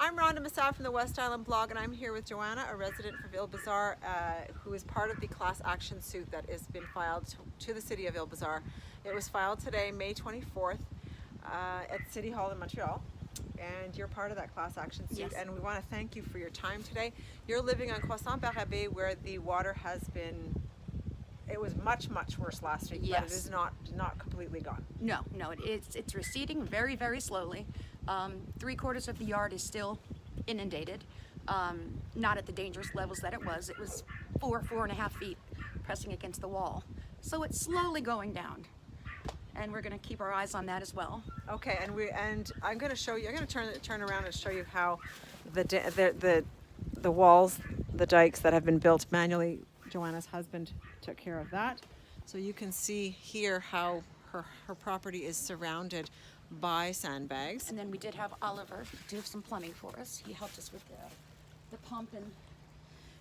I'm Rhonda Massad from the West Island blog, and I'm here with Joanna, a resident from Ile Bizard, who is part of the class action suit that has been filed to the city of Ile Bizard. It was filed today, May 24th, at City Hall in Montreal, and you're part of that class action suit. Yes. And we want to thank you for your time today. You're living on Croissant-Barabé, where the water has been. It was much worse last week, Yes. but it is not completely gone. No, it's receding very, very slowly. 3/4 of the yard is still inundated. Not at the dangerous levels that it was. It was 4.5 feet pressing against the wall. So it's slowly going down, and we're going to keep our eyes on that as well. Okay, and I'm going to show you. I'm going to turn around and show you how the walls, the dikes that have been built manually. Joanna's husband took care of that. So you can see here how her property is surrounded by sandbags. And then we did have Oliver do some plumbing for us. He helped us with the pump and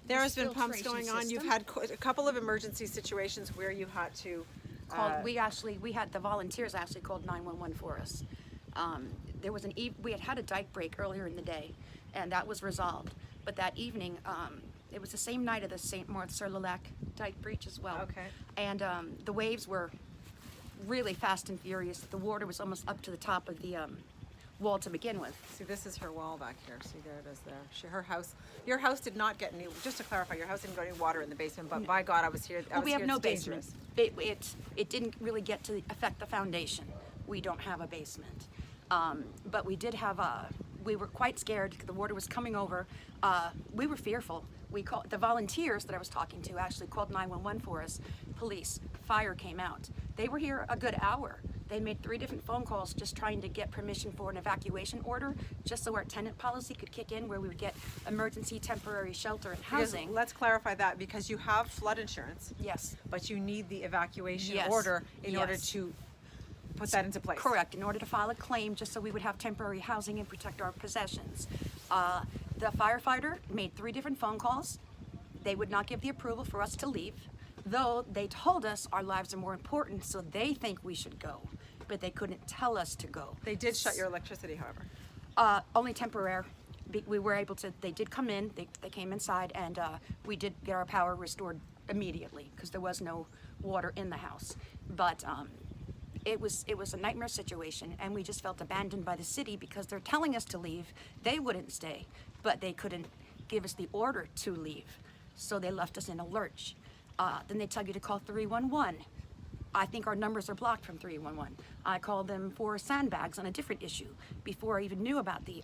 There this has been pumps filtration going on. You've system. had a couple of emergency situations where you had to. We had the volunteers actually called 911 for us. There was we had a dike break earlier in the day, and that was resolved. But that evening, it was the same night of the St. Marthe-sur-le-Lac dike breach as well. Okay. And the waves were really fast and furious. The water was almost up to the top of the wall to begin with. See, this is her wall back here. See, there it is there. Your house did not get any, just to clarify, your house didn't get any water in the basement, but by God, I was here. Well, we have no it's basement. dangerous. It didn't really get to affect the foundation. We don't have a basement. But we did have we were quite scared. The water was coming over. We were fearful. We called the volunteers that I was talking to actually called 911 for us. Police, fire came out. They were here a good hour. They made 3 different phone calls just trying to get permission for an evacuation order, just so our tenant policy could kick in, where we would get emergency temporary shelter and housing. Because, let's clarify that, because you have flood insurance. Yes. But you need the evacuation Yes. order in order Yes. to put that into place. Correct, in order to file a claim, just so we would have temporary housing and protect our possessions. The firefighter made 3 different phone calls. They would not give the approval for us to leave, though they told us our lives are more important, so they think we should go, but they couldn't tell us to go. They did shut your electricity, however. Only temporary. We were able to, they did come in, they came inside, and we did get our power restored immediately, because there was no water in the house. But it was a nightmare situation, and we just felt abandoned by the city because they're telling us to leave. They wouldn't stay, but they couldn't give us the order to leave, so they left us in a lurch. Then they tell you to call 311. I think our numbers are blocked from 311. I called them for sandbags on a different issue before I even knew about the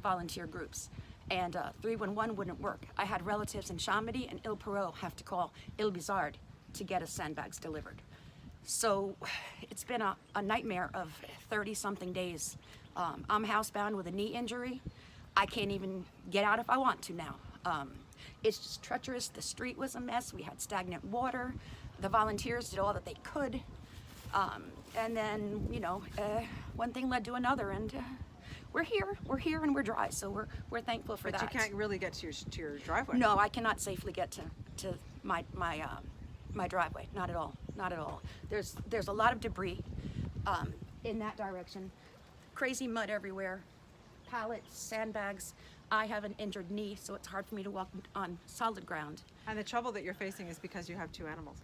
volunteer groups, and 311 wouldn't work. I had relatives in Chamonix and Ile Perrot have to call Ile Bizard to get us sandbags delivered. So it's been a nightmare of 30-something days. I'm housebound with a knee injury. I can't even get out if I want to now. It's just treacherous. The street was a mess. We had stagnant water. The volunteers did all that they could. And then, one thing led to another, and we're here and we're dry. So we're thankful for that. But you can't really get to your driveway. No, I cannot safely get to my driveway. Not at all. Not at all. There's a lot of debris in that direction. Crazy mud everywhere. Pallets, sandbags. I have an injured knee, so it's hard for me to walk on solid ground. And the trouble that you're facing is because you have 2 animals.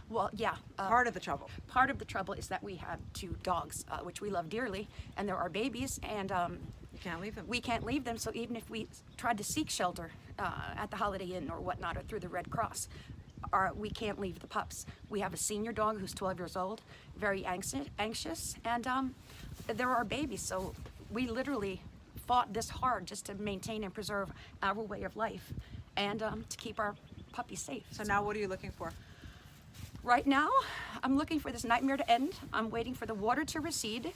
Well, yeah. Part of the trouble. Part of the trouble is that we have 2 dogs, which we love dearly, and they're our babies, and You can't leave them. we can't leave them. So even if we tried to seek shelter at the Holiday Inn or whatnot, or through the Red Cross, we can't leave the pups. We have a senior dog who's 12 years old, very anxious, and they're our babies. So we literally fought this hard just to maintain and preserve our way of life, and to keep our puppies safe. So now what are you looking for? Right now, I'm looking for this nightmare to end. I'm waiting for the water to recede,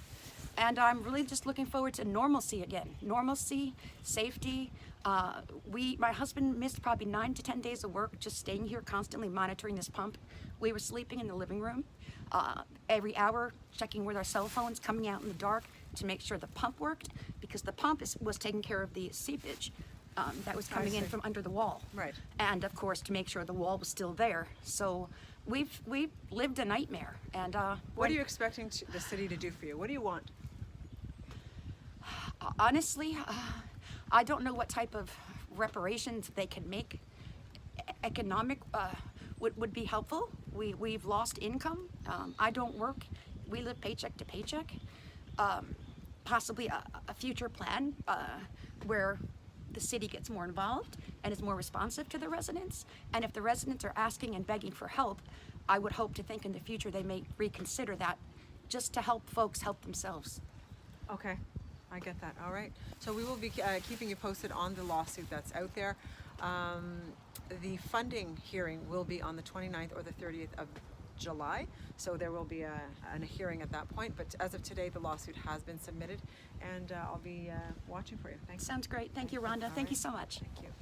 and I'm really just looking forward to normalcy again. Normalcy, safety. My husband missed probably 9 to 10 days of work just staying here, constantly monitoring this pump. We were sleeping in the living room, every hour checking with our cell phones, coming out in the dark to make sure the pump worked, because the pump was taking care of the seepage that was coming in from under the wall. Right. And of course, to make sure the wall was still there. So we've lived a nightmare. And What are you expecting the city to do for you? What do you want? honestly, I don't know what type of reparations they can make. Economic would be helpful. We've lost income. I don't work. We live paycheck to paycheck. Possibly a future plan where the city gets more involved and is more responsive to the residents. And if the residents are asking and begging for help, I would hope to think in the future they may reconsider that, just to help folks help themselves. Okay, I get that. All right. So we will be keeping you posted on the lawsuit that's out there. The funding hearing will be on the 29th or the 30th of July. So there will be a hearing at that point. But as of today, the lawsuit has been submitted, and I'll be watching for you. Thanks. Sounds great. Thank you, Rhonda. Thank you so much. Thank you.